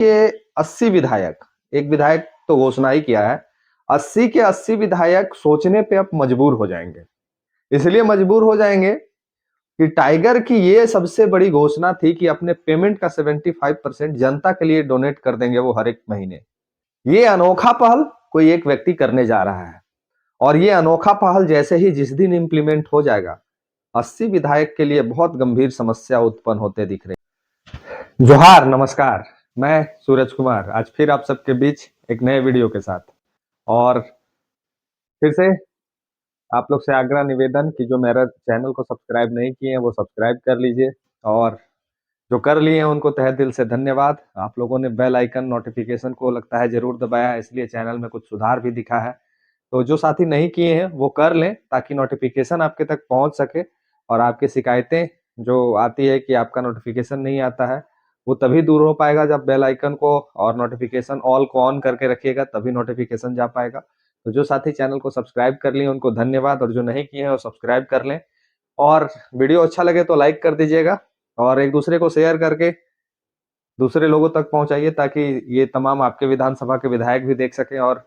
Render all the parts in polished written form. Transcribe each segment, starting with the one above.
के 80 विधायक, एक विधायक तो घोषणा ही किया है, 80 के 80 विधायक सोचने पे अब मजबूर हो जाएंगे। इसलिए मजबूर हो जाएंगे कि टाइगर की ये सबसे बड़ी घोषणा थी कि अपने पेमेंट का 75% जनता के लिए डोनेट कर देंगे वो हर एक महीने। ये अनोखा पहल कोई एक व्यक्ति करने जा रहा है और ये अनोखा पहल जैसे ही जिस दिन इंप्लीमेंट हो जाएगा, 80 विधायक के लिए बहुत गंभीर समस्या उत्पन्न होते दिख रही। जोहार, नमस्कार। मैं सूरज कुमार आज फिर आप सबके बीच एक नए वीडियो के साथ, और फिर से आप लोग से आग्रह निवेदन कि जो मेरा चैनल को सब्सक्राइब नहीं किए हैं वो सब्सक्राइब कर लीजिए, और जो कर लिए हैं उनको तहे दिल से धन्यवाद। आप लोगों ने बेल आइकन नोटिफिकेशन को लगता है जरूर दबाया, इसलिए चैनल में कुछ सुधार भी दिखा है। तो जो साथी नहीं किए हैं वो कर लें ताकि नोटिफिकेशन आपके तक पहुंच सके, और आपकी शिकायतें जो आती है कि आपका नोटिफिकेशन नहीं आता है वो तभी दूर हो पाएगा जब बेल आइकन को और नोटिफिकेशन ऑल को ऑन करके रखिएगा, तभी नोटिफिकेशन जा पाएगा। तो जो साथी चैनल को सब्सक्राइब कर लिए उनको धन्यवाद, और जो नहीं किए हैं वो सब्सक्राइब कर लें, और वीडियो अच्छा लगे तो लाइक कर दीजिएगा और एक दूसरे को शेयर करके दूसरे लोगों तक पहुंचाइए ताकि ये तमाम आपके विधानसभा के विधायक भी देख सकें और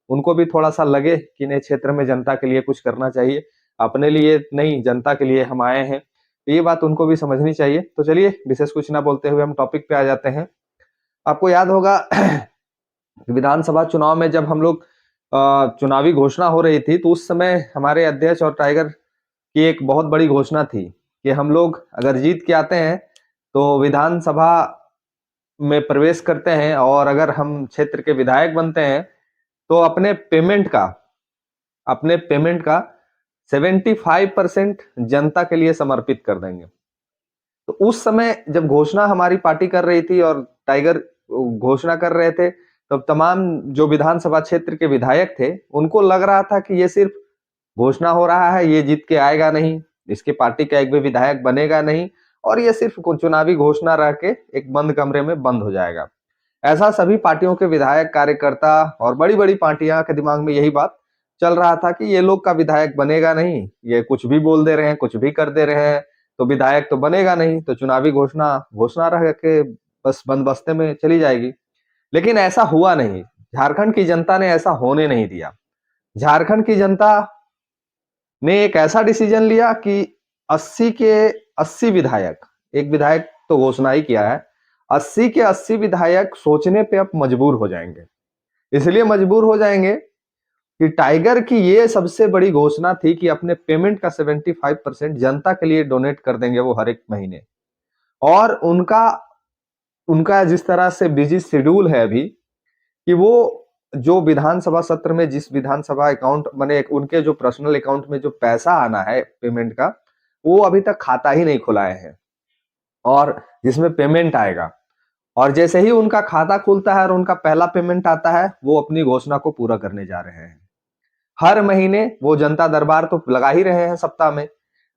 उनको भी थोड़ा सा लगे कि नए क्षेत्र में जनता के लिए कुछ करना चाहिए, अपने लिए नहीं जनता के लिए हम आए हैं। ये बात उनको भी समझनी चाहिए। तो चलिए विशेष कुछ ना बोलते हुए हम टॉपिक पे आ जाते हैं। आपको याद होगा विधानसभा चुनाव में जब हम लोग चुनावी घोषणा हो रही थी तो उस समय हमारे अध्यक्ष और टाइगर की एक बहुत बड़ी घोषणा थी कि हम लोग अगर जीत के आते हैं तो विधानसभा में प्रवेश करते हैं, और अगर हम क्षेत्र के विधायक बनते हैं तो अपने पेमेंट का 75% जनता के लिए समर्पित कर देंगे। तो उस समय जब घोषणा हमारी पार्टी कर रही थी और टाइगर घोषणा कर रहे थे, तब तमाम जो विधानसभा क्षेत्र के विधायक थे उनको लग रहा था कि ये सिर्फ घोषणा हो रहा है, ये जीत के आएगा नहीं, इसके पार्टी का एक भी विधायक बनेगा नहीं, और ये सिर्फ चुनावी घोषणा रह के एक बंद कमरे में बंद हो जाएगा। ऐसा सभी पार्टियों के विधायक, कार्यकर्ता और बड़ी बड़ी पार्टियां के दिमाग में यही बात चल रहा था कि ये लोग का विधायक बनेगा नहीं, ये कुछ भी बोल दे रहे हैं, कुछ भी कर दे रहे हैं, तो विधायक तो बनेगा नहीं, तो चुनावी घोषणा घोषणा रह के बस बंद बस्ते में चली जाएगी। लेकिन ऐसा हुआ नहीं। झारखंड की जनता ने ऐसा होने नहीं दिया। झारखंड की जनता ने एक ऐसा डिसीजन लिया कि 80 के 80 विधायक, एक विधायक तो घोषणा ही किया है, 80 के 80 विधायक सोचने पे अब मजबूर हो जाएंगे। इसलिए मजबूर हो जाएंगे कि टाइगर की ये सबसे बड़ी घोषणा थी कि अपने पेमेंट का 75% जनता के लिए डोनेट कर देंगे वो हर एक महीने। और उनका उनका जिस तरह से बिजी शेड्यूल है अभी कि वो जो विधानसभा सत्र में जिस विधानसभा अकाउंट बने उनके जो पर्सनल अकाउंट में जो पैसा आना है पेमेंट का, वो अभी तक खाता ही नहीं खुलाए हैं, और जिसमें पेमेंट आएगा, और जैसे ही उनका खाता खुलता है और उनका पहला पेमेंट आता है वो अपनी घोषणा को पूरा करने जा रहे हैं। हर महीने वो जनता दरबार तो लगा ही रहे हैं सप्ताह में,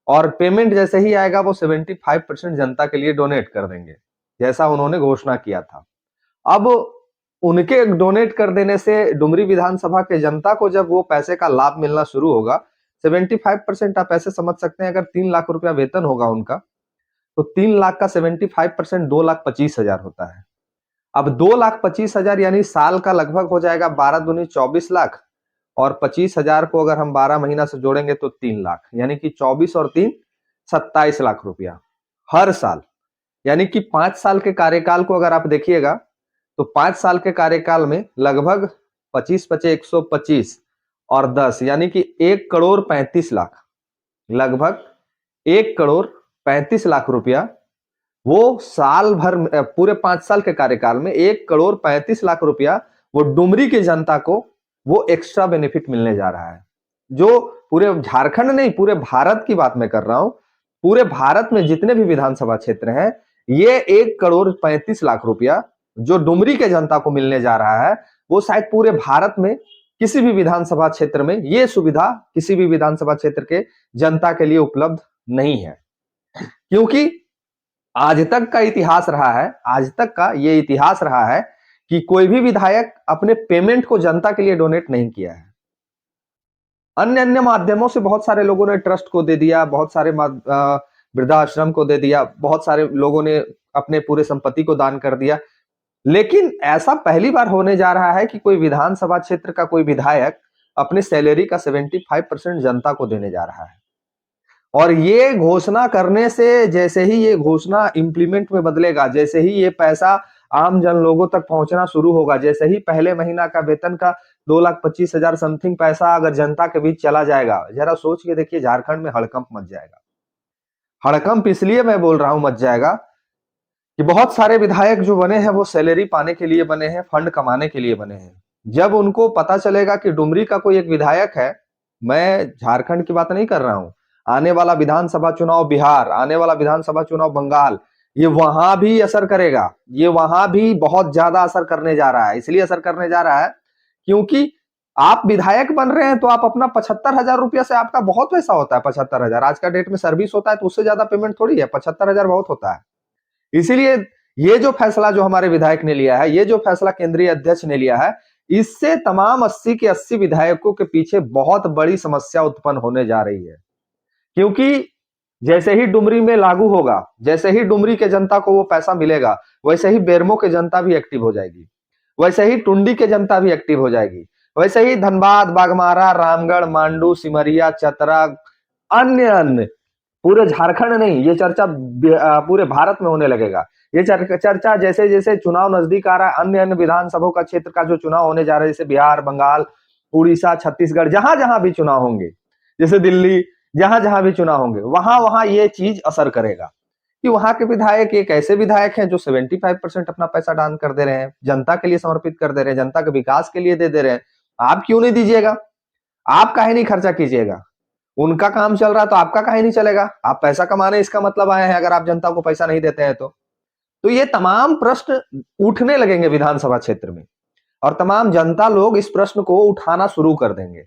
और पेमेंट जैसे ही आएगा वो 75% जनता के लिए डोनेट कर देंगे, जैसा उन्होंने घोषणा किया था। अब उनके डोनेट कर देने से डुमरी विधानसभा के जनता को जब वो पैसे का लाभ मिलना शुरू होगा, 75% आप ऐसे समझ सकते हैं, अगर 3 लाख रुपया वेतन होगा उनका तो 3 लाख का 75% 2,25,000 होता है। अब 2,25,000 यानी साल का लगभग हो जाएगा 12 दूनी 24 लाख, और 25,000 को अगर हम 12 महीना से जोड़ेंगे तो 3 लाख, यानी कि 24 और 3 27 लाख रुपया हर साल। यानी कि 5 साल के कार्यकाल को अगर आप देखिएगा तो 5 साल के कार्यकाल में लगभग 25 पचे 125 और 10 यानी कि 1,35,00,000, लगभग 1,35,00,000 रुपया वो साल भर पूरे 5 साल के कार्यकाल में 1,35,00,000 रुपया वो डुमरी की जनता को वो एक्स्ट्रा बेनिफिट मिलने जा रहा है, जो पूरे झारखंड नहीं पूरे भारत की बात मैं कर रहा हूं। पूरे भारत में जितने भी विधानसभा क्षेत्र हैं, ये 1,35,00,000 रुपया जो डुमरी के जनता को मिलने जा रहा है, वो शायद पूरे भारत में किसी भी विधानसभा क्षेत्र में ये सुविधा किसी भी विधानसभा क्षेत्र के जनता के लिए उपलब्ध नहीं है। क्योंकि आज तक का इतिहास रहा है, आज तक का ये इतिहास रहा है कि कोई भी विधायक अपने पेमेंट को जनता के लिए डोनेट नहीं किया है। अन्य अन्य माध्यमों से बहुत सारे लोगों ने ट्रस्ट को दे दिया, बहुत सारे वृद्धाश्रम को दे दिया, बहुत सारे लोगों ने अपने पूरे संपत्ति को दान कर दिया, लेकिन ऐसा पहली बार होने जा रहा है कि कोई विधानसभा क्षेत्र का कोई विधायक अपनी सैलरी का 75% जनता को देने जा रहा है। और ये घोषणा करने से, जैसे ही ये घोषणा इंप्लीमेंट में बदलेगा, जैसे ही ये पैसा आम जन लोगों तक पहुंचना शुरू होगा, जैसे ही पहले महीना का वेतन का 2,25,000 समथिंग पैसा अगर जनता के बीच चला जाएगा, जरा सोच के देखिए, झारखंड में हड़कंप मच जाएगा। हड़कंप इसलिए मैं बोल रहा हूं मच जाएगा कि बहुत सारे विधायक जो बने हैं वो सैलरी पाने के लिए बने हैं, फंड कमाने के लिए बने हैं। जब उनको पता चलेगा कि डुमरी का कोई एक विधायक है, मैं झारखंड की बात नहीं कर रहा हूं, आने वाला विधानसभा चुनाव बिहार, आने वाला विधानसभा चुनाव बंगाल, ये वहां भी असर करेगा। ये वहां भी बहुत ज्यादा असर करने जा रहा है। इसलिए असर करने जा रहा है क्योंकि आप विधायक बन रहे हैं तो आप अपना 75,000 रुपया से आपका बहुत पैसा होता है। 75,000 आज का डेट में सर्विस होता है तो उससे ज्यादा पेमेंट थोड़ी है, 75,000 बहुत होता है। इसीलिए ये जो फैसला जो हमारे विधायक ने लिया है, ये जो फैसला केंद्रीय अध्यक्ष ने लिया है, इससे तमाम 80 के 80 विधायकों के पीछे बहुत बड़ी समस्या उत्पन्न होने जा रही है। क्योंकि जैसे ही डुमरी में लागू होगा, जैसे ही डुमरी के जनता को वो पैसा मिलेगा, वैसे ही बेरमो के जनता भी एक्टिव हो जाएगी, वैसे ही टुंडी के जनता भी एक्टिव हो जाएगी, वैसे ही धनबाद, बागमारा, रामगढ़, मांडू, सिमरिया, चतरा, अन्य अन्य पूरे झारखंड नहीं, ये चर्चा पूरे भारत में होने लगेगा। ये चर्चा जैसे जैसे चुनाव नजदीक आ रहा है, अन्य अन्य विधानसभा का क्षेत्र का जो चुनाव होने जा रहा है, जैसे बिहार, बंगाल, उड़ीसा, छत्तीसगढ़, जहां जहां भी चुनाव होंगे, जैसे दिल्ली, जहां जहां भी चुनाव होंगे, वहां वहां ये चीज असर करेगा कि वहां के विधायक एक ऐसे विधायक हैं जो 75% अपना पैसा दान कर दे रहे हैं, जनता के लिए समर्पित कर दे रहे हैं, जनता के विकास के लिए दे रहे हैं। आप क्यों नहीं दीजिएगा? आप काहे नहीं खर्चा कीजिएगा? उनका काम चल रहा है तो आपका काहे नहीं चलेगा? आप पैसा कमाने इसका मतलब आए हैं, अगर आप जनता को पैसा नहीं देते हैं तो ये तमाम प्रश्न उठने लगेंगे विधानसभा क्षेत्र में, और तमाम जनता लोग इस प्रश्न को उठाना शुरू कर देंगे।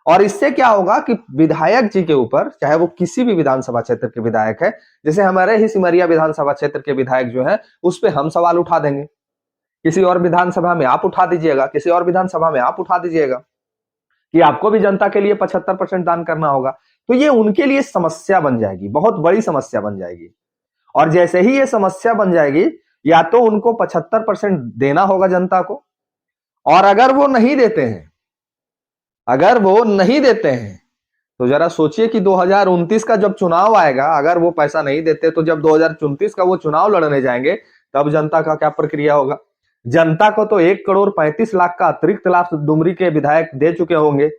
और इससे क्या होगा कि विधायक जी के ऊपर, चाहे वो किसी भी विधानसभा क्षेत्र के विधायक है, जैसे हमारे ही सिमरिया विधानसभा क्षेत्र के विधायक जो है, उस पर हम सवाल उठा देंगे, किसी और विधानसभा में आप उठा दीजिएगा, किसी और विधानसभा में आप उठा दीजिएगा कि आपको भी जनता के लिए 75% दान करना होगा। तो ये उनके लिए समस्या बन जाएगी, बहुत बड़ी समस्या बन जाएगी। और जैसे ही ये समस्या बन जाएगी, या तो उनको 75% देना होगा जनता को, और अगर वो नहीं देते हैं, अगर वो नहीं देते हैं तो जरा सोचिए कि 2029 का जब चुनाव आएगा, अगर वो पैसा नहीं देते तो जब 2034 का वो चुनाव लड़ने जाएंगे, तब जनता का क्या प्रक्रिया होगा? जनता को तो 1,35,00,000 का अतिरिक्त लाभ डुमरी के विधायक दे चुके होंगे,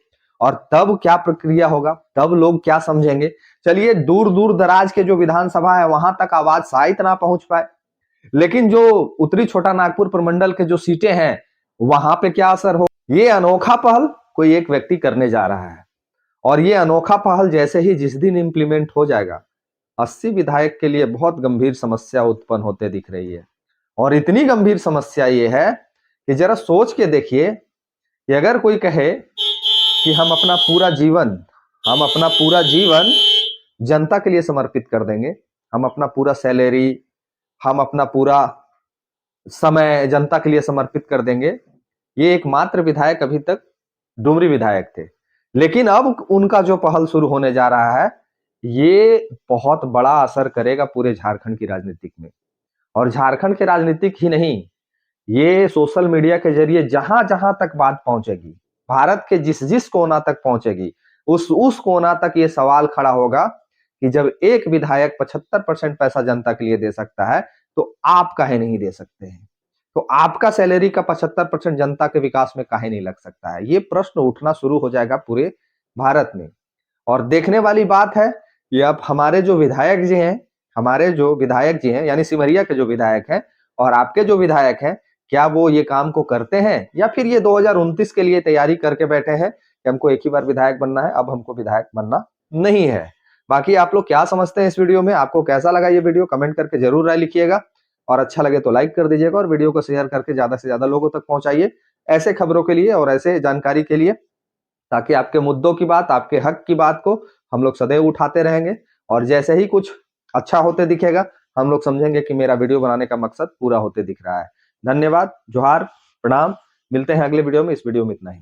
और तब क्या प्रक्रिया होगा? तब लोग क्या समझेंगे? चलिए, दूर दूर दराज के जो विधानसभा है वहां तक आवाज शायद ना पहुंच पाए, लेकिन जो उत्तरी छोटा नागपुर प्रमंडल के जो सीटें हैं वहां पे क्या असर हो? ये अनोखा पहल कोई एक व्यक्ति करने जा रहा है, और ये अनोखा पहल जैसे ही जिस दिन इंप्लीमेंट हो जाएगा, 80 विधायक के लिए बहुत गंभीर समस्या उत्पन्न होते दिख रही है। और इतनी गंभीर समस्या ये है कि जरा सोच के देखिए कि अगर कोई कहे कि हम अपना पूरा जीवन जनता के लिए समर्पित कर देंगे, हम अपना पूरा सैलरी, हम अपना पूरा समय जनता के लिए समर्पित कर देंगे। ये एकमात्र विधायक अभी तक डुमरी विधायक थे, लेकिन अब उनका जो पहल शुरू होने जा रहा है, ये बहुत बड़ा असर करेगा पूरे झारखंड की राजनीतिक में। और झारखंड के राजनीतिक ही नहीं, ये सोशल मीडिया के जरिए जहां जहां तक बात पहुंचेगी, भारत के जिस जिस कोना तक पहुंचेगी, उस कोना तक ये सवाल खड़ा होगा कि जब एक विधायक 75% पैसा जनता के लिए दे सकता है, तो आप काहे नहीं दे सकते हैं? तो आपका सैलरी का 75% जनता के विकास में काहे नहीं लग सकता है? ये प्रश्न उठना शुरू हो जाएगा पूरे भारत में। और देखने वाली बात है कि अब हमारे जो विधायक जी हैं, यानी सिमरिया के जो विधायक हैं और आपके जो विधायक हैं, क्या वो ये काम को करते हैं, या फिर ये 2029 के लिए तैयारी करके बैठे हैं कि हमको एक ही बार विधायक बनना है, अब हमको विधायक बनना नहीं है। बाकी आप लोग क्या समझते हैं इस वीडियो में? आपको कैसा लगा ये वीडियो? कमेंट करके जरूर राय लिखिएगा, और अच्छा लगे तो लाइक कर दीजिएगा, और वीडियो को शेयर करके ज्यादा से ज्यादा लोगों तक पहुंचाइए ऐसे खबरों के लिए और ऐसे जानकारी के लिए, ताकि आपके मुद्दों की बात, आपके हक की बात को हम लोग सदैव उठाते रहेंगे। और जैसे ही कुछ अच्छा होते दिखेगा, हम लोग समझेंगे कि मेरा वीडियो बनाने का मकसद पूरा होते दिख रहा है। धन्यवाद, जोहार, प्रणाम। मिलते हैं अगले वीडियो में। इस वीडियो में इतना ही।